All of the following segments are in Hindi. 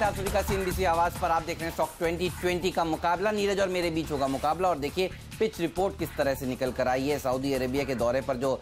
आप सभी का CNBC आवाज पर आप देख रहे हैं स्टॉक 2020 का मुकाबला। नीरज और मेरे बीच होगा मुकाबला। और देखिए पिच रिपोर्ट किस तरह से निकल कर आई है। सऊदी अरेबिया के दौरे पर जो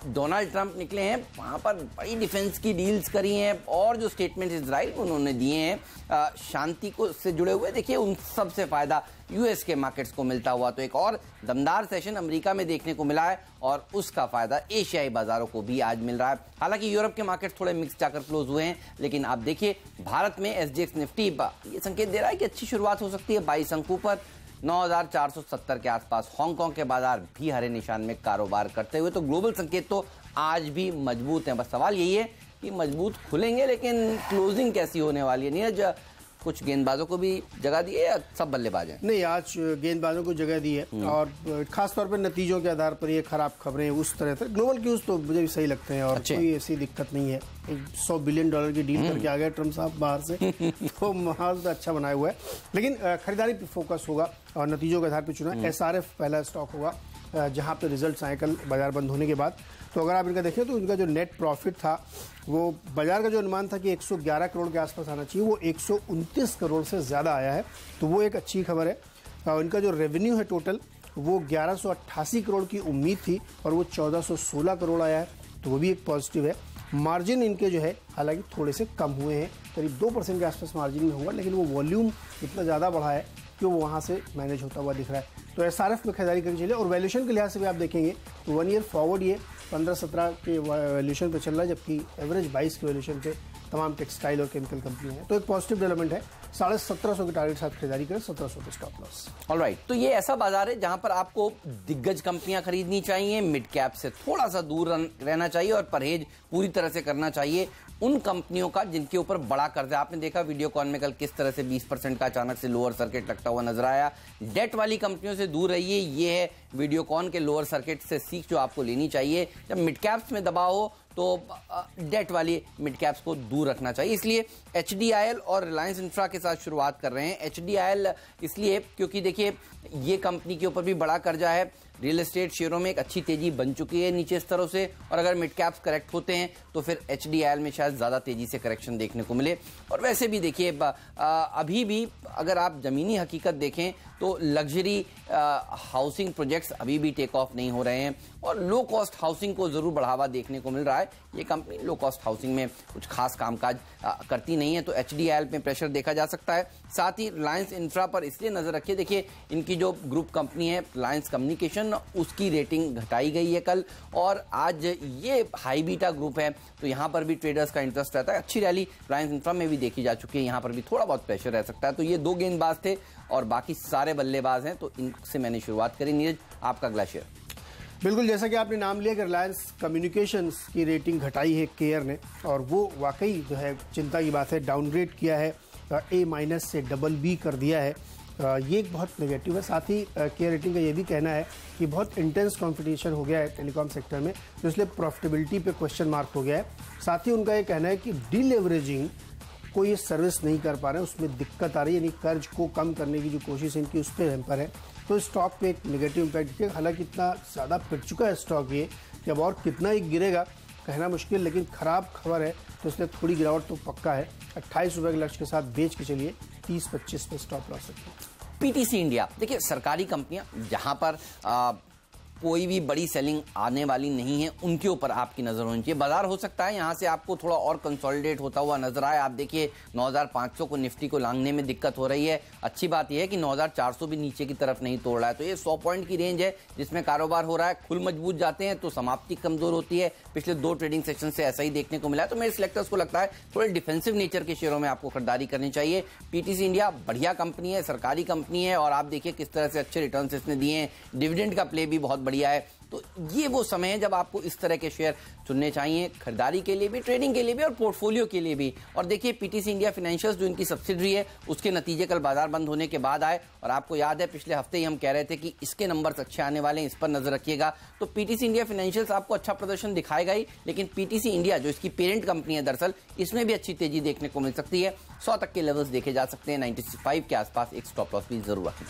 डोनाल्ड ट्रंप निकले हैं, वहां पर बड़ी डिफेंस की डील्स करी हैं और जो स्टेटमेंट इजराइल को उन्होंने दिए हैं शांति को से जुड़े हुए, देखिए उन सब से फायदा यूएस के मार्केट्स को मिलता हुआ तो एक और दमदार सेशन अमेरिका में देखने को मिला है और उसका फायदा एशियाई बाजारों को भी आज मिल रहा है। हालांकि यूरोप के मार्केट्स थोड़े मिक्स जाकर क्लोज हुए हैं, लेकिन आप देखिए भारत में SGX निफ्टी ये संकेत दे रहा है कि अच्छी शुरुआत हो सकती है 22 अंकों पर 9,470 के आसपास। हांगकांग के बाजार भी हरे निशान में कारोबार करते हुए, तो ग्लोबल संकेत तो आज भी मजबूत हैं। बस सवाल यही है कि मजबूत खुलेंगे, लेकिन क्लोजिंग कैसी होने वाली है। नीरज, कुछ गेंदबाजों को भी जगह दी है या सब बल्लेबाज हैं? नहीं, आज गेंदबाजों को जगह दी है और खासतौर पर नतीजों के आधार पर ये खराब खबरें उस तरह से। ग्लोबल क्यूज तो मुझे भी सही लगते हैं और कोई ऐसी दिक्कत नहीं है। $100 बिलियन की डील करके आ गए ट्रम्प साहब बाहर से तो माहौल तो अच्छा बनाया हुआ है, लेकिन खरीदारी पे फोकस होगा और नतीजों के आधार पर चुना। SRF पहला स्टॉक होगा जहां पे रिजल्ट्स आए कल बाजार बंद होने के बाद। तो अगर आप इनका देखें तो इनका जो नेट प्रॉफिट था, वो बाजार का जो अनुमान था कि 111 करोड़ के आसपास आना चाहिए, वो 129 करोड़ से ज़्यादा आया है, तो वो एक अच्छी खबर है। और इनका जो रेवेन्यू है टोटल, वो 1188 करोड़ की उम्मीद थी और वो 1416 करोड़ आया है, तो वो भी एक पॉजिटिव है। मार्जिन इनके जो है हालांकि थोड़े से कम हुए हैं, करीब 2% के आसपास मार्जिन में हुआ, लेकिन वो वॉल्यूम इतना ज़्यादा बढ़ा है कि वो वहाँ से मैनेज होता हुआ दिख रहा है। तो SRF में खरीदारी करनी चाहिए। और वैल्यूएशन के लिहाज से भी आप देखेंगे तो 1 ईयर फॉरवर्ड ये 15-17 के वैल्यूएशन पे चल रहा है, जबकि एवरेज 22 के वैल्यूएशन पे तमाम टेक्सटाइल और केमिकल कंपनी है। तो एक पॉजिटिव डेवलपमेंट है। 1750 के टारगेट साथ खरीदारी करें, 1700 के स्टॉप लॉस। ऑलराइट, तो ये ऐसा बाजार है जहां पर आपको दिग्गज कंपनियां खरीदनी चाहिए, मिड कैप से थोड़ा सा दूर रहना चाहिए और परहेज पूरी तरह से करना चाहिए उन कंपनियों का जिनके ऊपर बड़ा कर्जा। आपने देखा वीडियोकॉन में कल किस तरह से 20% का अचानक से लोअर सर्किट लगता हुआ नजर आया। डेट वाली कंपनियों से दूर रहिए, ये है वीडियोकॉन के लोअर सर्किट से सीख जो आपको लेनी चाहिए। जब मिड कैप्स में दबाव हो तो डेट वाली मिड कैप्स को दूर रखना चाहिए। इसलिए HDIL और रिलायंस इंफ्रा के साथ शुरुआत कर रहे हैं। HDIL इसलिए क्योंकि देखिए ये कंपनी के ऊपर भी बड़ा कर्जा है, रियल एस्टेट शेयरों में एक अच्छी तेजी बन चुकी है नीचे स्तरों से, और अगर मिड कैप्स करेक्ट होते हैं तो फिर HDIL में शायद ज्यादा तेजी से करेक्शन देखने को मिले। और वैसे भी देखिए अभी भी अगर आप जमीनी हकीकत देखें तो लग्जरी हाउसिंग प्रोजेक्ट्स अभी भी टेक ऑफ नहीं हो रहे हैं और लो कॉस्ट हाउसिंग को जरूर बढ़ावा देखने को मिल रहा है। ये कंपनी लो कॉस्ट हाउसिंग में कुछ खास कामकाज करती नहीं है, तो HDIL में प्रेशर देखा जा सकता है। साथ ही रिलायंस इंफ्रा पर इसलिए नजर रखिए, देखिए इनकी जो ग्रुप कंपनी है रिलायंस कम्युनिकेशन, उसकी रेटिंग घटाई गई है कल, और आज ये हाई बीटा ग्रुप है, तो यहां पर भी ट्रेडर्स का इंटरेस्ट रहता है। अच्छी रैली रिलायंस इंफ्रा में भी देखी जा चुकी है, यहां पर भी थोड़ा बहुत प्रेशर रह सकता है। तो ये 2 गेंदबाज थे और बाकी सारे बल्लेबाज हैं, तो इनसे मैंने शुरुआत करी। नीरज, आपका अगला शेयर? बिल्कुल, जैसा कि आपने नाम लिया कि रिलायंस कम्युनिकेशंस की रेटिंग घटाई है केयर ने, और वो वाकई जो है चिंता की बात है। डाउनग्रेड किया है, A- से BB कर दिया है, ये एक बहुत नेगेटिव है। साथ ही केयर रेटिंग का ये भी कहना है कि बहुत इंटेंस कंपटीशन हो गया है टेलीकॉम सेक्टर में, तो इसलिए प्रॉफिटेबिलिटी पे क्वेश्चन मार्क हो गया है। साथ ही उनका ये कहना है कि डीलेवरेजिंग को ये सर्विस नहीं कर पा रहे हैं, उसमें दिक्कत आ रही है, यानी कर्ज को कम करने की जो कोशिश इनकी उस पर हैम्पर है, तो स्टॉक पे एक नेगेटिव इम्पैक्ट दिखेगा। हालांकि इतना ज़्यादा पिट चुका है स्टॉक ये कि अब और कितना ही गिरेगा कहना मुश्किल, लेकिन खराब खबर है तो इसलिए थोड़ी गिरावट तो पक्का है। 28 रुपये के लक्ष्य के साथ बेच के चलिए, 30-25 पे स्टॉप लॉस रखिए। PTC इंडिया, देखिए सरकारी कंपनियां जहां पर कोई भी बड़ी सेलिंग आने वाली नहीं है, उनके ऊपर आपकी नजर होनी चाहिए। बाजार हो सकता है यहां से आपको थोड़ा और कंसोलिडेट होता हुआ नजर आए। आप देखिए 9,500 को निफ्टी को लांघने में दिक्कत हो रही है। अच्छी बात यह है कि 9,400 भी नीचे की तरफ नहीं तोड़ रहा है, तो ये 100 पॉइंट की रेंज है जिसमें कारोबार हो रहा है। खुल मजबूत जाते हैं तो समाप्ति कमजोर होती है। पिछले 2 ट्रेडिंग सेक्शन से ऐसा ही देखने को मिला है, तो मेरे सिलेक्टर्स को लगता है थोड़े डिफेंसिव नेचर के शेयरों में आपको खरीदारी करनी चाहिए। PTC इंडिया बढ़िया कंपनी है, सरकारी कंपनी है, और आप देखिए किस तरह से अच्छे रिटर्न्स इसने दिए हैं। डिविडेंड का प्ले भी बहुत बढ़िया है, तो ये वो समय है जब आपको इस तरह के शेयर चुनने चाहिए, खरीदारी के लिए भी, ट्रेडिंग के लिए भी और पोर्टफोलियो के लिए भी। और देखिए PTC इंडिया फाइनेंशियल्स जो इनकी सब्सिडरी है, उसके नतीजे कल बाजार बंद होने के बाद आए, और आपको याद है पिछले हफ्ते ही हम कह रहे थे कि इसके नंबर्स अच्छे आने वाले हैं, इस पर नजर रखिएगा। तो PTC इंडिया फाइनेंशियल्स आपको अच्छा प्रदर्शन दिखाएगा ही, लेकिन PTC इंडिया जो इसकी पेरेंट कंपनी है दरअसल, इसमें भी अच्छी तेजी देखने को मिल सकती है। 100 तक के लेवल्स देखे जा सकते हैं, 95 के आसपास एक स्टॉप लॉस भी जरूर रखें।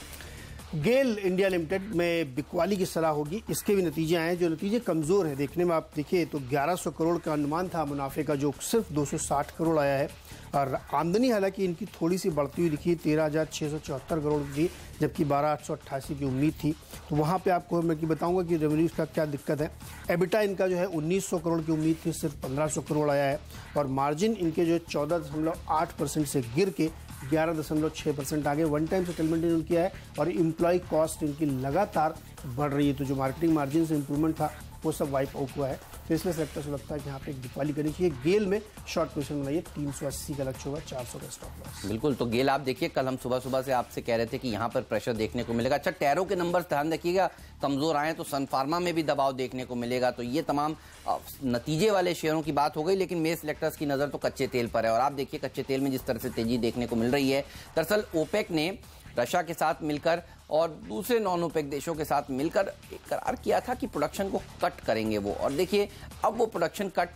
गेल इंडिया लिमिटेड में बिकवाली की सलाह होगी, इसके भी नतीजे आए हैं जो नतीजे कमजोर हैं। देखने में आप देखिए तो 1100 करोड़ का अनुमान था मुनाफे का, जो सिर्फ 260 करोड़ आया है। और आमदनी हालांकि इनकी थोड़ी सी बढ़ती हुई दिखी, 13,674 करोड़ थी जबकि 12,888 की उम्मीद थी। तो वहाँ पे आपको मैं बताऊंगा कि रेवेन्यूज का क्या दिक्कत है। एबिटा इनका जो है 1900 करोड़ की उम्मीद थी, सिर्फ 1500 करोड़ आया है। और मार्जिन इनके जो है 14.8% से गिर के 11.6% आगे। वन टाइम सेटलमेंट इन्होंने किया है और एम्प्लॉय कॉस्ट इनकी लगातार बढ़ रही है। तो जो मार्केटिंग मार्जिन से इंप्रूवमेंट था वो सब वाइप आउट हुआ है। तो इसलिए सेक्टर से लगता है कि यहाँ पे एक बिकवाली करनी चाहिए। गेल में शॉर्ट पोजीशन बनाइए, 380 का लक्ष्य होगा, 400 का स्टॉप लॉस। बिल्कुल, तो गेल आप देखिए, कल हम सुबह से आपसे कह रहे थे कि यहाँ पर प्रेशर देखने को मिलेगा। अच्छा, टैरो के नंबर्स ध्यान रखिएगा, कमजोर आए तो सन फार्मा में भी दबाव देखने को मिलेगा। तो ये तमाम नतीजे वाले शेयरों की बात हो गई, लेकिन मेरे सिलेक्टर्स की नजर तो कच्चे तेल पर है। और आप देखिए कच्चे तेल में जिस तरह से तेजी देखने को मिल रही है, दरअसल ओपेक ने रशिया के साथ मिलकर और दूसरे नॉन ओपेक देशों के साथ मिलकर एक करार किया था कि प्रोडक्शन को कट करेंगे वो। और देखिए अब वो प्रोडक्शन कट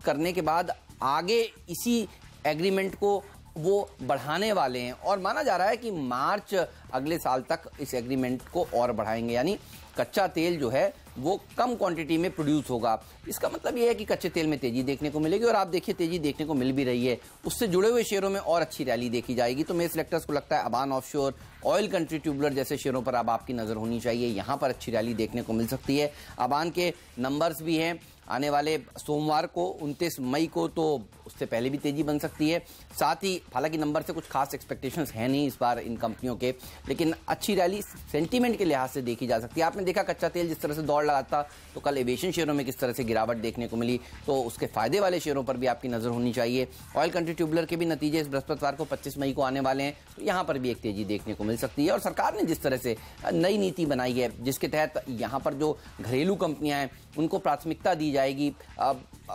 करने के बाद आगे इसी एग्रीमेंट को वो बढ़ाने वाले हैं और माना जा रहा है कि मार्च अगले साल तक इस एग्रीमेंट को और बढ़ाएंगे। यानी कच्चा तेल जो है वो कम क्वांटिटी में प्रोड्यूस होगा। इसका मतलब ये है कि कच्चे तेल में तेजी देखने को मिलेगी और आप देखिए तेजी देखने को मिल भी रही है। उससे जुड़े हुए शेयरों में और अच्छी रैली देखी जाएगी। तो मेरे सिलेक्टर्स को लगता है Aban offshore, oil country tubular जैसे शेयरों पर अब आपकी नजर होनी चाहिए। यहाँ पर अच्छी रैली देखने को मिल सकती है। अबान के नंबर्स भी हैं आने वाले सोमवार को 29 मई को, तो उससे पहले भी तेजी बन सकती है। साथ ही हालांकि नंबर से कुछ खास एक्सपेक्टेशंस है नहीं इस बार इन कंपनियों के, लेकिन अच्छी रैली सेंटीमेंट के लिहाज से देखी जा सकती है। आपने देखा कच्चा तेल जिस तरह से दौड़ लगाता, तो कल एविएशन शेयरों में किस तरह से गिरावट देखने को मिली। तो उसके फायदे वाले शेयरों पर भी आपकी नजर होनी चाहिए। ऑयल कंट्री ट्यूबुलर के भी नतीजे इस बृहस्पतिवार को 25 मई को आने वाले हैं, तो यहाँ पर भी एक तेजी देखने को मिल सकती है। और सरकार ने जिस तरह से नई नीति बनाई है जिसके तहत यहाँ पर जो घरेलू कंपनियां हैं उनको प्राथमिकता दी जाएगी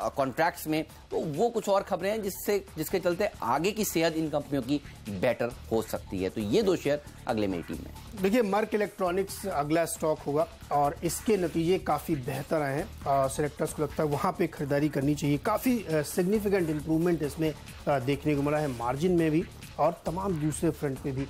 कॉन्ट्रैक्ट्स में, तो वो कुछ और खबरें हैं जिसके चलते आगे की सेहत इन कंपनियों की बेटर हो सकती है। तो ये दो शेयर अगले मेरी टीम में। देखिए मर्क इलेक्ट्रॉनिक्स अगला स्टॉक होगा और इसके नतीजे काफ़ी बेहतर आए हैं। सिलेक्टर्स को लगता है वहाँ पे खरीदारी करनी चाहिए। काफ़ी सिग्निफिकेंट इंप्रूवमेंट इसमें देखने को मिला है, मार्जिन में भी और तमाम दूसरे फ्रंट पे भी।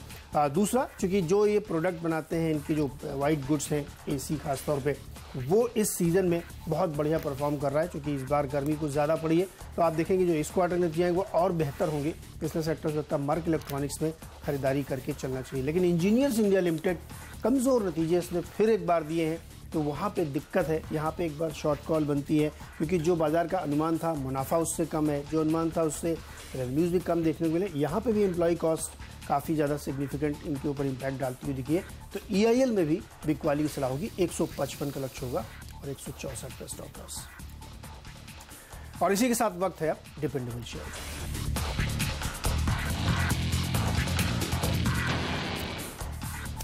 दूसरा, चूँकि जो ये प्रोडक्ट बनाते हैं, इनके जो वाइट गुड्स हैं, एसी खासतौर पे, वो इस सीज़न में बहुत बढ़िया परफॉर्म कर रहा है। क्योंकि इस बार गर्मी कुछ ज़्यादा पड़ी है, तो आप देखेंगे जो इस क्वार्टर नतीजे हैं वो और बेहतर होंगे। इसलिए सेक्टर से लगता है मर्क इलेक्ट्रॉनिक्स में खरीदारी करके चलना चाहिए। लेकिन इंजीनियर्स इंडिया लिमिटेड कमज़ोर नतीजे इसने फिर एक बार दिए हैं, तो वहाँ पे दिक्कत है। यहाँ पे एक बार शॉर्ट कॉल बनती है क्योंकि जो बाजार का अनुमान था मुनाफा उससे कम है, जो अनुमान था उससे रेवेन्यूज़ भी कम देखने को मिले। यहाँ पे भी एम्प्लॉय कॉस्ट काफ़ी ज़्यादा सिग्निफिकेंट इनके ऊपर इम्पैक्ट डालती हुई दिखी है। तो EIL में भी बिकवाली की सलाह होगी, 155 का लक्ष्य होगा और 164 का स्टॉप लॉस। और इसी के साथ वक्त है अब डिपेंडेबल शेयर।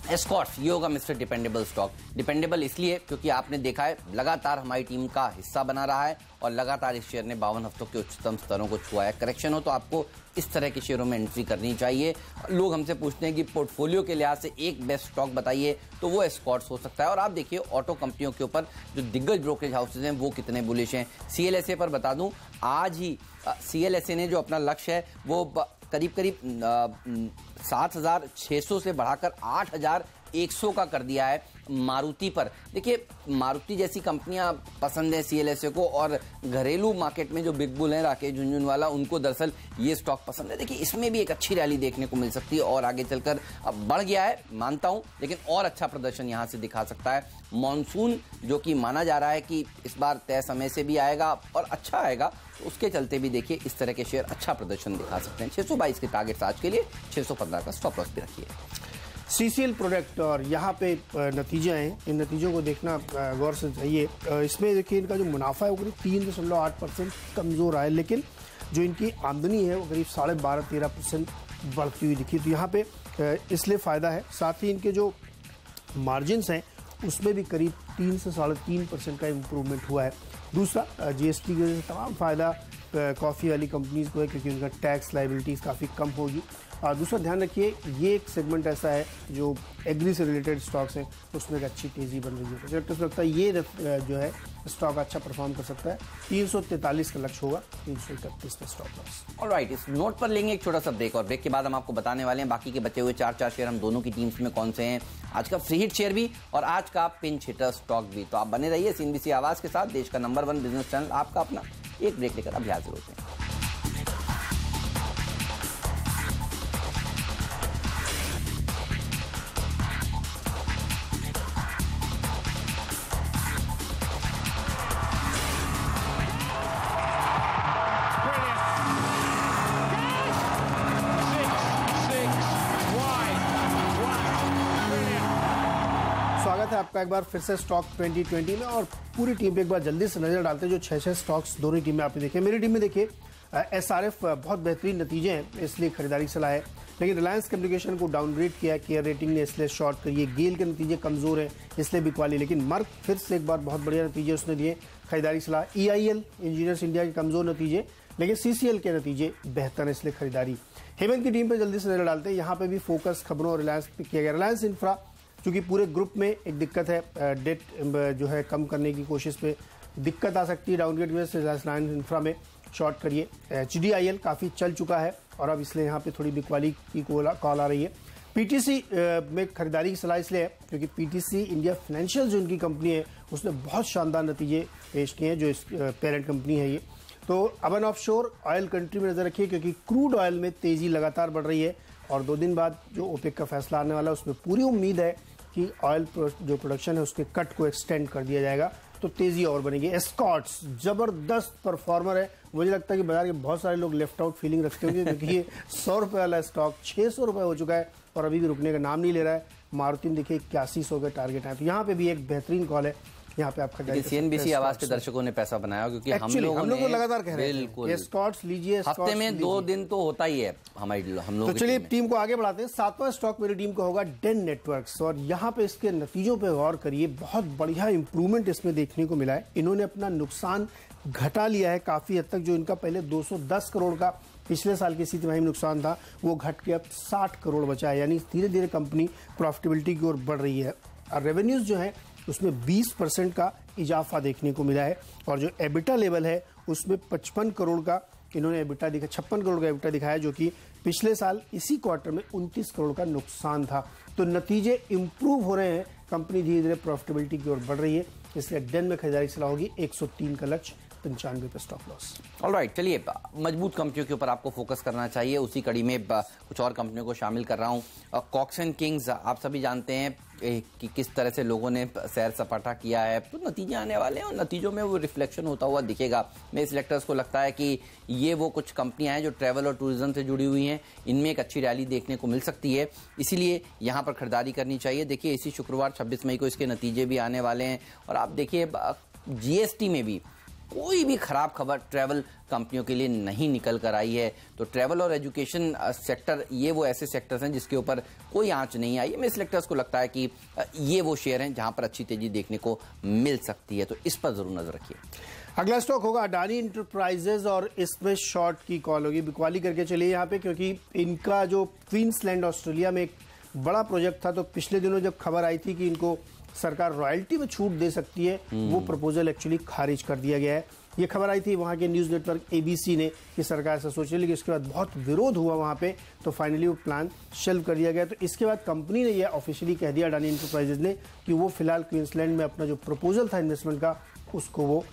एस्कॉर्ट्स, ये होगा मिस्टर डिपेंडेबल स्टॉक। डिपेंडेबल इसलिए क्योंकि आपने देखा है लगातार हमारी टीम का हिस्सा बना रहा है और लगातार इस शेयर ने 52 हफ्तों के उच्चतम स्तरों को छुआ है। करेक्शन हो तो आपको इस तरह के शेयरों में एंट्री करनी चाहिए। लोग हमसे पूछते हैं कि पोर्टफोलियो के लिहाज से एक बेस्ट स्टॉक बताइए, तो वो एस्कॉर्ट्स हो सकता है। और आप देखिए ऑटो कंपनियों के ऊपर जो दिग्गज ब्रोकरेज हाउसेज हैं वो कितने बुलिश हैं। CLSA पर बता दूं, आज ही CLSA ने जो अपना लक्ष्य है वो करीब 7,600 से बढ़ाकर 8,100 का कर दिया है मारुति पर। देखिए मारुति जैसी कंपनियां पसंद है CLSA को, और घरेलू मार्केट में जो बिग बुल हैं राकेश झुनझुनवाला, उनको दरअसल ये स्टॉक पसंद है। देखिए इसमें भी एक अच्छी रैली देखने को मिल सकती है और आगे चलकर अब बढ़ गया है मानता हूं, लेकिन और अच्छा प्रदर्शन यहां से दिखा सकता है। मॉनसून जो कि माना जा रहा है कि इस बार तय समय से भी आएगा और अच्छा आएगा, तो उसके चलते भी देखिए इस तरह के शेयर अच्छा प्रदर्शन दिखा सकते हैं। 622 के टारगेट आज के लिए, 615 का स्टॉप लॉस भी रखिए। CCL प्रोडक्ट, और यहाँ पे नतीजे हैं, इन नतीजों को देखना गौर से चाहिए। इसमें देखिए इनका जो मुनाफा है वो करीब 3.8% कमज़ोर आया, लेकिन जो इनकी आमदनी है वो करीब 12.5-13% बढ़ती हुई दिखी। तो यहाँ पे इसलिए फ़ायदा है। साथ ही इनके जो मार्जिन्स हैं उसमें भी करीब 3 से 3.5% का इम्प्रूवमेंट हुआ है। दूसरा, GST की वजह से तमाम फ़ायदा कॉफ़ी वाली कंपनीज़ को है क्योंकि उनका टैक्स लाइबिलिटीज़ काफ़ी कम होगी। और दूसरा ध्यान रखिए, ये एक सेगमेंट ऐसा है जो एग्री से रिलेटेड स्टॉक्स हैं, उसमें एक अच्छी तेजी बन रही है। मुझे लगता है ये जो है स्टॉक अच्छा परफॉर्म कर सकता है। 343 का लक्ष्य होगा, 331 पे स्टॉप लॉस। ऑलराइट, इस नोट पर लेंगे एक छोटा सा ब्रेक, और ब्रेक के बाद हम आपको बताने वाले हैं बाकी के बचे हुए 4 शेयर हम दोनों की टीम्स में कौन से हैं, आज का फ्री हिट शेयर भी और आज का पिंच हिटर स्टॉक भी। तो आप बने रहिए CNBC आवाज के साथ, देश का नंबर 1 बिजनेस चैनल आपका अपना। एक ब्रेक लेकर अभी हाजिर होते हैं। आपका एक बार फिर से स्टॉक 2020 में, और पूरी टीम पे एक बार जल्दी से नजर डालते हैं जो 6 स्टॉक्स दोनों टीम में आपने देखे। मेरी टीम में देखिए SRF बहुत बेहतरीन नतीजे हैं, इसलिए खरीदारी सलाह है, लेकिन रिलायंस कम्युनिकेशन को डाउनग्रेड किया, केयर रेटिंग ने इसलिए शॉर्ट करिए। गेल के नतीजे कमजोर है इसलिए बिकवाली, लेकिन मर्क फिर से एक बार बहुत बढ़िया नतीजे उसने दिए, खरीदारी सलाह। EIL इंजीनियर्स इंडिया के कमजोर नतीजे, लेकिन CCL के नतीजे बेहतर है इसलिए खरीदारी। हेमंत की टीम पे जल्दी से नजर डालते हैं, यहाँ पे भी फोकस खबरों और रिलायंस पे किया गया। रिलायंस इंफ्रा क्योंकि पूरे ग्रुप में एक दिक्कत है, डेट जो है कम करने की कोशिश पे दिक्कत आ सकती है, डाउनग्रेड की वजह से रिलायंस इंफ्रा में शॉर्ट करिए। HDIL काफ़ी चल चुका है और अब इसलिए यहाँ पे थोड़ी बिकवाली की कॉल आ रही है। PTC में खरीदारी की सलाह इसलिए है क्योंकि PTC इंडिया फाइनेंशियल जो उनकी कंपनी है उसने बहुत शानदार नतीजे पेश किए हैं, जो इस पेरेंट कंपनी है ये। तो अबन ऑफशोर ऑयल कंट्री में नजर रखिए क्योंकि क्रूड ऑयल में तेजी लगातार बढ़ रही है, और 2 दिन बाद जो OPEC का फैसला आने वाला है उसमें पूरी उम्मीद है कि ऑयल जो प्रोडक्शन है उसके कट को एक्सटेंड कर दिया जाएगा, तो तेजी और बनेगी। एस्कॉर्ट्स जबरदस्त परफॉर्मर है, मुझे लगता है कि बाजार के बहुत सारे लोग लेफ्ट आउट फीलिंग रखते होंगे क्योंकि ये 100 रुपये वाला स्टॉक 600 रुपये हो चुका है और अभी भी रुकने का नाम नहीं ले रहा है। मारुति में देखिए 8100 के टारगेट है, तो यहाँ पे भी एक बेहतरीन कॉल है। यहाँ पे आपका CNBC आवाज के दर्शकों ने पैसा बनाया क्योंकि हम लोग को लगातार कह रहे हैं बिल्कुल स्टॉक्स लीजिए, हफ्ते में 2 दिन तो होता ही है हम लोग। तो चलिए टीम को आगे बढ़ाते हैं। 7वां स्टॉक मेरी टीम का होगा डेन नेटवर्क्स, और यहाँ पे इसके नतीजों पे गौर करिए, बहुत बढ़िया इंप्रूवमेंट इसमें देखने को मिला है। इन्होंने अपना नुकसान घटा लिया है काफी हद तक, जो इनका पहले 210 करोड़ का पिछले साल की इसी तिमाही में नुकसान था वो घट के अब 60 करोड़ बचा है, यानी धीरे धीरे कंपनी प्रॉफिटेबिलिटी की ओर बढ़ रही है। और रेवेन्यूज जो है उसमें 20% का इजाफा देखने को मिला है, और जो एबिटा लेवल है उसमें 55 करोड़ का इन्होंने एबिटा दिखा 56 करोड़ का एबिटा दिखाया, जो कि पिछले साल इसी क्वार्टर में 29 करोड़ का नुकसान था। तो नतीजे इंप्रूव हो रहे हैं, कंपनी धीरे धीरे प्रॉफिटेबिलिटी की ओर बढ़ रही है, इसलिए डेन में खरीदारी सलाह होगी। 103 का लक्ष्य, 95 पे स्टॉप लॉस। ऑलराइट, चलिए मजबूत कंपनियों के ऊपर आपको फोकस करना चाहिए, उसी कड़ी में कुछ और कंपनियों को शामिल कर रहा हूं। कॉक्स एंड किंग्स, आप सभी जानते हैं कि किस तरह से लोगों ने सैर सपाटा किया है, तो नतीजे आने वाले हैं और नतीजों में वो रिफ्लेक्शन होता हुआ दिखेगा। मेरे सिलेक्टर्स को लगता है कि ये वो कुछ कंपनियां हैं जो ट्रैवल और टूरिज्म से जुड़ी हुई हैं, इनमें एक अच्छी रैली देखने को मिल सकती है, इसीलिए यहाँ पर खरीदारी करनी चाहिए। देखिए इसी शुक्रवार 26 मई को इसके नतीजे भी आने वाले हैं, और आप देखिए GST में भी कोई भी खराब खबर ट्रैवल कंपनियों के लिए नहीं निकल कर आई है। तो ट्रैवल और एजुकेशन सेक्टर, ये वो ऐसे सेक्टर्स हैं जिसके ऊपर कोई आंच नहीं आई है। मेरे सिलेक्टर्स को लगता है कि ये वो शेयर हैं जहां पर अच्छी तेजी देखने को मिल सकती है, तो इस पर जरूर नजर रखिए। अगला स्टॉक होगा अडानी इंटरप्राइजेज, और इसमें शॉर्ट की कॉल होगी। बिकवाली करके चलिए यहाँ पे, क्योंकि इनका जो क्वींसलैंड ऑस्ट्रेलिया में एक बड़ा प्रोजेक्ट था, तो पिछले दिनों जब खबर आई थी कि इनको सरकार रॉयल्टी में छूट दे सकती है, वो प्रपोजल एक्चुअली खारिज कर दिया गया है। ये खबर आई थी वहाँ के न्यूज़ नेटवर्क ABC ने कि सरकार ऐसा सोच रही, लेकिन इसके बाद बहुत विरोध हुआ वहाँ पे, तो फाइनली वो प्लान शेल्व कर दिया गया। तो इसके बाद कंपनी ने यह ऑफिशियली कह दिया, अडानी इंटरप्राइजेज ने, कि वो फिलहाल क्वींसलैंड में अपना जो प्रपोजल था इन्वेस्टमेंट का, उसको वो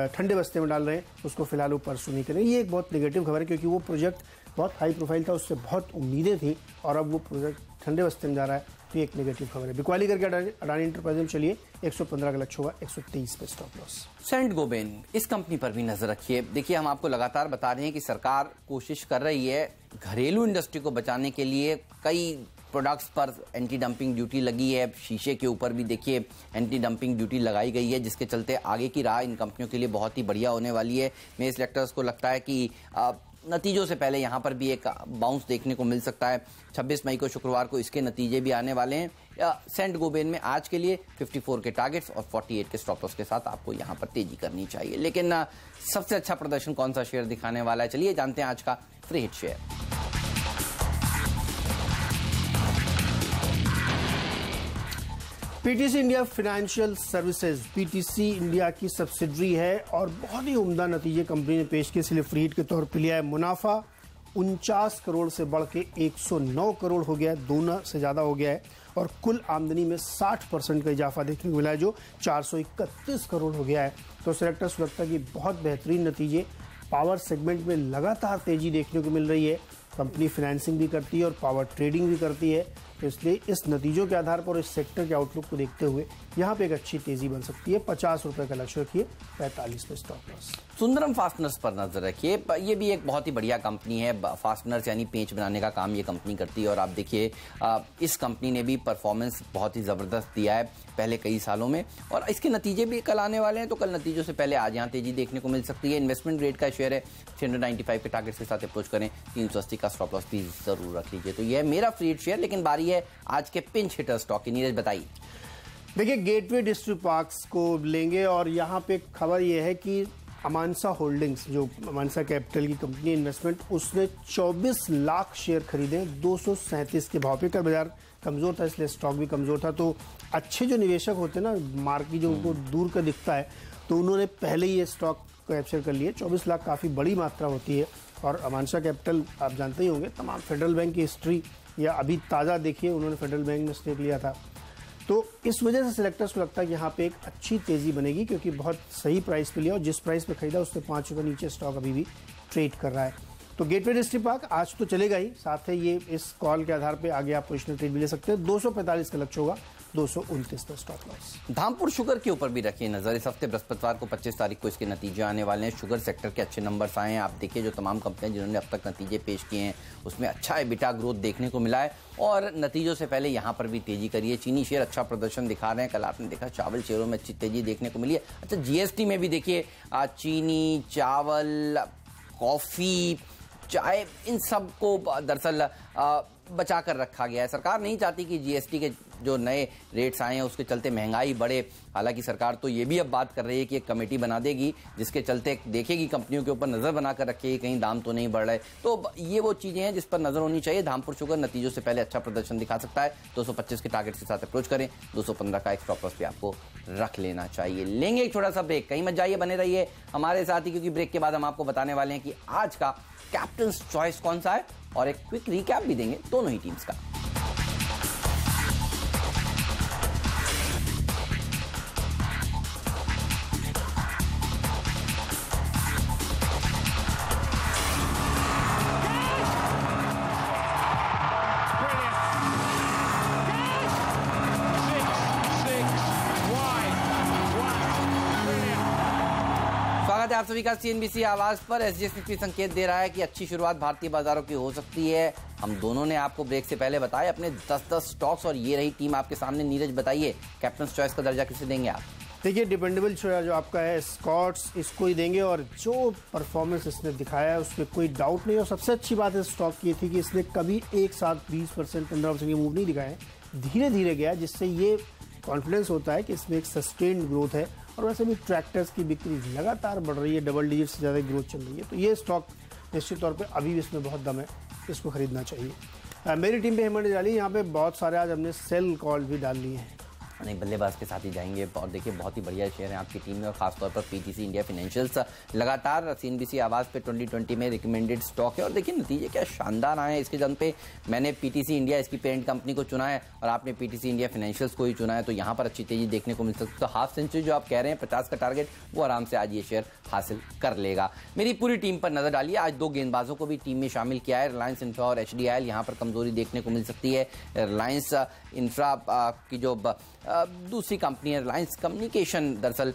ठंडे बस्ते में डाल रहे हैं, उसको फिलहाल वो परसू नहीं करेंगे। ये एक बहुत नेगेटिव खबर है, क्योंकि वो प्रोजेक्ट बहुत हाई प्रोफाइल था, उससे बहुत उम्मीदें थी, और अब वो प्रोजेक्ट ठंडे बस्ते में जा रहा है, तो ये एक नेगेटिव खबर है। बिकवाली करके अडानी इंटरप्राइज में चलिए, 115 का लक्ष्य होगा, 123 पे स्टॉप लॉस। सेंट गोबेन, इस कंपनी पर भी नजर रखिए। देखिए हम आपको लगातार बता रहे हैं कि सरकार कोशिश कर रही है घरेलू इंडस्ट्री को बचाने के लिए। कई प्रोडक्ट्स पर एंटी डंपिंग ड्यूटी लगी है, शीशे के ऊपर भी देखिए एंटी डंपिंग ड्यूटी लगाई गई है, जिसके चलते आगे की राह इन कंपनियों के लिए बहुत ही बढ़िया होने वाली है। मेरे सिलेक्टर्स को लगता है कि नतीजों से पहले यहाँ पर भी एक बाउंस देखने को मिल सकता है। 26 मई को शुक्रवार को इसके नतीजे भी आने वाले हैं। सेंट गोबेन में आज के लिए 54 के टारगेट्स और 48 के स्टॉप लॉस के साथ आपको यहाँ पर तेजी करनी चाहिए। लेकिन सबसे अच्छा प्रदर्शन कौन सा शेयर दिखाने वाला है, चलिए जानते हैं आज का free hit share. PTC India financial services PTC India की सब्सिडरी है और बहुत ही उम्दा नतीजे कंपनी ने पेश किए, इसलिए फ्री हिट के तौर पर लिया है। मुनाफा 49 करोड़ से बढ़ के 109 करोड़ हो गया है, दोगुना से ज्यादा हो गया है और कुल आमदनी में 60% का इजाफा देखने को मिला है, जो 431 करोड़ हो गया है। तो सेलेक्टर्स लगता है कि बहुत बेहतरीन नतीजे। पावर सेगमेंट में लगातार तेजी देखने को मिल रही है। कंपनी फाइनेंसिंग भी करती है और पावर ट्रेडिंग भी करती है, तो इसलिए इस नतीजों के आधार पर इस सेक्टर के आउटलुक को देखते हुए यहाँ पे एक अच्छी तेजी बन सकती है। 50 रुपए का लक्ष्य रखिए, 45 पे स्टॉप लॉस। सुंदरम फास्टनर्स पर नजर रखिए, ये भी एक बहुत ही बढ़िया कंपनी है। फास्टनर्स यानी पेंच बनाने का काम ये कंपनी करती है और आप देखिए इस कंपनी ने भी परफॉर्मेंस बहुत ही जबरदस्त दिया है पहले कई सालों में और इसके नतीजे भी कल आने वाले हैं, तो कल नतीजों से पहले आज यहाँ तेजी देखने को मिल सकती है। इन्वेस्टमेंट ग्रेड का शेयर है, 395 के टारगेट के साथ अप्रोच करें, 380 का स्टॉप लॉस भी जरूर रख लीजिए। तो यह मेरा फ्री हिट शेयर, लेकिन बारी है आज के पिंच हिटर स्टॉक की। नीरज बताइए। देखिए, गेटवे डिस्ट्रिक्ट पार्क्स को लेंगे और यहाँ पे खबर यह है कि अमानसा होल्डिंग्स, जो अमानसा कैपिटल की कंपनी इन्वेस्टमेंट, उसने 24 लाख शेयर खरीदे 237 के भाव पे। कल बाजार कमजोर था इसलिए स्टॉक भी कमजोर था। तो अच्छे जो निवेशक होते हैं ना, मार्केट जो उनको दूर का दिखता है, तो उन्होंने पहले ही ये स्टॉक कैप्चर कर लिए। 24 लाख काफ़ी बड़ी मात्रा होती है और अमानसा कैपिटल आप जानते ही होंगे, तमाम फेडरल बैंक की हिस्ट्री या अभी ताज़ा देखिए, उन्होंने फेडरल बैंक में स्टेक लिया था। तो इस वजह से सिलेक्टर्स को लगता है कि यहाँ पे एक अच्छी तेजी बनेगी, क्योंकि बहुत सही प्राइस पे लिया और जिस प्राइस पे खरीदा उससे 5 रुपये नीचे स्टॉक अभी भी ट्रेड कर रहा है। तो गेटवे डिस्ट्रिक्ट पार्क आज तो चलेगा ही, साथ ही ये इस कॉल के आधार पे आगे आप पोजिशनल ट्रेड भी ले सकते हैं। 245 का लक्ष्य होगा, 229 पर स्टॉप लॉस। धामपुर शुगर के ऊपर भी रखिए नजर। इस हफ्ते बृहस्पतिवार को 25 तारीख को इसके नतीजे आने वाले हैं। शुगर सेक्टर के अच्छे नंबर्स आए हैं। आप देखिए जो तमाम कंपनियां जिन्होंने अब तक नतीजे पेश किए हैं उसमें अच्छा एबिटा ग्रोथ देखने को मिला है और नतीजों से पहले यहाँ पर भी तेजी करी है। चीनी शेयर अच्छा प्रदर्शन दिखा रहे हैं। कल आपने देखा चावल शेयरों में अच्छी तेजी देखने को मिली है। अच्छा, जीएसटी में भी देखिए चीनी, चावल, कॉफी, चाय, इन सब को दरअसल बचा कर रखा गया है। सरकार नहीं चाहती कि जीएसटी के जो नए रेट्स आए हैं उसके चलते महंगाई बढ़े। हालांकि सरकार तो ये भी अब बात कर रही है कि एक कमेटी बना देगी जिसके चलते देखेगी, कंपनियों के ऊपर नजर बनाकर रखेगी कहीं दाम तो नहीं बढ़ रहे। तो ये वो चीजें हैं जिस पर नजर होनी चाहिए। धामपुर शुगर नतीजों से पहले अच्छा प्रदर्शन दिखा सकता है। 225 के टारगेट के साथ अप्रोच करें। 215 का एक स्टॉप लॉस भी आपको रख लेना चाहिए। लेंगे एक छोटा सा ब्रेक, कहीं मत जाइए, बने रहिए हमारे साथ ही, क्योंकि ब्रेक के बाद हम आपको बताने वाले हैं कि आज का कैप्टन चॉइस कौन सा है और एक क्विक रिकैप भी देंगे दोनों ही टीम्स का। आप सभी का सीएनबीसी आवाज पर। एसजीएस संकेत दे रहा है कि अच्छी शुरुआत भारतीय बाजारों की हो सकती है। हम दोनों ने आपको ब्रेक से पहले बताए अपने 10-10 स्टॉक्स और ये रही टीम आपके सामने। नीरज बताइए, कैप्टन चॉइस का दर्जा किसे देंगे आप? देखिए, डिपेंडेबल जो आपका है स्कॉट्स, इसको ही देंगे और जो परफॉर्मेंस इसने दिखाया है उसमें कोई डाउट नहीं। और सबसे अच्छी बात है स्टॉक की थी कि इसने कभी एक साथ 20%, 15% के मूव नहीं दिखाए, धीरे धीरे गया, जिससे ये कॉन्फिडेंस होता है कि इसमें एक सस्टेन्ड ग्रोथ है। और वैसे भी ट्रैक्टर्स की बिक्री लगातार बढ़ रही है, डबल डिजिट से ज़्यादा ग्रोथ चल रही है। तो ये स्टॉक निश्चित तौर पे अभी भी इसमें बहुत दम है, इसको खरीदना चाहिए। मेरी टीम पे हिम्मत डाली, यहाँ पे बहुत सारे आज हमने सेल कॉल भी डाल लिए हैं। नहीं, बल्लेबाज के साथ ही जाएंगे और देखिए बहुत ही बढ़िया शेयर है आपकी टीम में और खासतौर पर पीटीसी इंडिया फाइनेंशियल्स लगातार सीएनबीसी आवाज पे 2020 में रिकमेंडेड स्टॉक है। और देखिए नतीजे क्या शानदार आए हैं इसके जन पे। मैंने पीटीसी इंडिया इसकी पेरेंट कंपनी को चुना है और आपने पीटीसी इंडिया फाइनेंशियल्स को ही चुना है, तो यहाँ पर अच्छी तेजी देखने को मिल सकती है। तो हाफ सेंचुरी जो आप कह रहे हैं 50 का टारगेट, वो आराम से आज ये शेयर हासिल कर लेगा। मेरी पूरी टीम पर नजर डालिए। आज 2 गेंदबाजों को भी टीम में शामिल किया है, रिलायंस इंफ्रा और एचडीआईएल। यहाँ पर कमजोरी देखने को मिल सकती है। रिलायंस इंफ्रा की जो दूसरी कंपनी है रिलायंस कम्युनिकेशन, दरअसल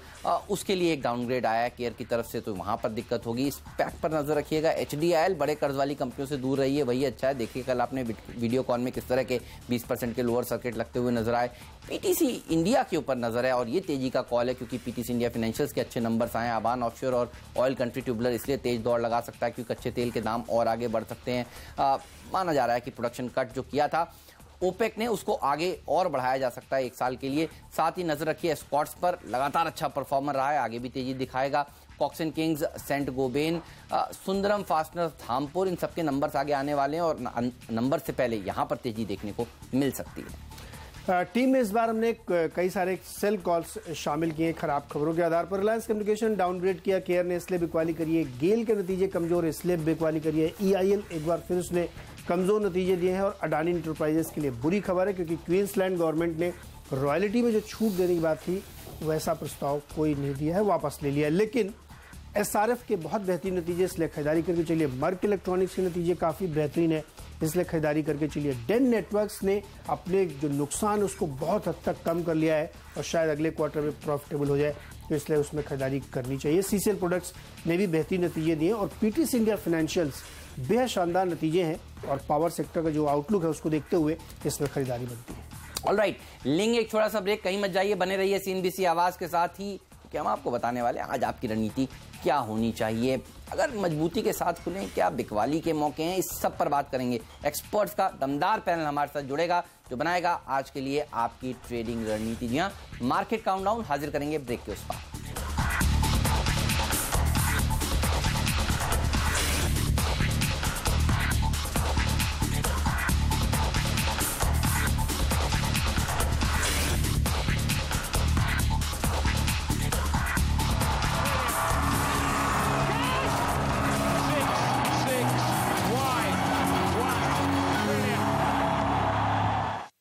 उसके लिए एक डाउनग्रेड आया है केयर की तरफ से, तो वहां पर दिक्कत होगी। इस पैक पर नजर रखिएगा। एचडीआईएल बड़े कर्ज वाली कंपनियों से दूर रही है, वही अच्छा है। देखिए कल आपने वीडियो कॉन में किस तरह के 20% के लोअर सर्किट लगते हुए नजर आए। पीटीसी इंडिया के ऊपर नजर है और ये तेजी का कॉल है क्योंकि पीटीसी इंडिया फाइनेंशियल्स के अच्छे नंबर्स आए। आबान ऑफशोर और ऑयल कंट्री ट्यूबुलर इसलिए तेज दौड़ लगा सकता है क्योंकि कच्चे तेल के दाम और आगे बढ़ सकते हैं। माना जा रहा है कि प्रोडक्शन कट जो किया था ओपेक ने, उसको आगे और बढ़ाया जा सकता है 1 साल के लिए। साथ ही नजर रखिए स्कॉट्स पर, लगातार अच्छा परफॉर्मर रहा है, आगे भी तेजी दिखाएगा। Cox and Kings, Saint Gobain, Sundaram fastener, Dhampur, इन सबके नंबर्स आगे आने वाले हैं और नंबर से पहले यहां पर तेजी देखने को मिल सकती है। टीम में इस बार हमने कई सारे सेल कॉल्स शामिल किए खराब खबरों के आधार पर। रिलायंस कम्युनिकेशन डाउनग्रेड किया, केयर ने इसलिए बिकवाली करी है, गेल के नतीजे कमजोर इसलिए बिकवाली करी है, EIL एक बार फिर उसने कमजोर नतीजे दिए हैं और अडानी इंटरप्राइजेस के लिए बुरी खबर है क्योंकि क्वींसलैंड गवर्नमेंट ने रॉयल्टी में जो छूट देने की बात थी वैसा प्रस्ताव कोई नहीं दिया है, वापस ले लिया। लेकिन SRF के बहुत बेहतरीन नतीजे इसलिए खरीदारी करके चलिए। मर्क इलेक्ट्रॉनिक्स के नतीजे काफ़ी बेहतरीन है इसलिए खरीदारी करके चलिए। डेन नेटवर्क्स ने अपने जो नुकसान उसको बहुत हद तक कम कर लिया है और शायद अगले क्वार्टर में प्रॉफिटेबल हो जाए तो इसलिए उसमें खरीदारी करनी चाहिए। CCL प्रोडक्ट्स ने भी बेहतरीन नतीजे दिए और PTC इंडिया फाइनेंशियल्स बेहद शानदार नतीजे हैं और पावर सेक्टर का जो आउटलुक है उसको देखते हुए इसमें खरीदारी बनती है। ऑलराइट, लेंगे एक छोटा सा ब्रेक, कहीं मत जाइए, बने रहिए CNBC आवाज के साथ ही कि हम आपको बताने वाले हैं आज आपकी रणनीति क्या होनी चाहिए। अगर मजबूती के साथ खुलें, क्या बिकवाली के मौके हैं, इस सब पर बात करेंगे। एक्सपर्ट्स का दमदार पैनल हमारे साथ जुड़ेगा जो बनाएगा आज के लिए आपकी ट्रेडिंग रणनीति। जी हाँ, मार्केट काउंटडाउन हाजिर करेंगे ब्रेक के उस पार।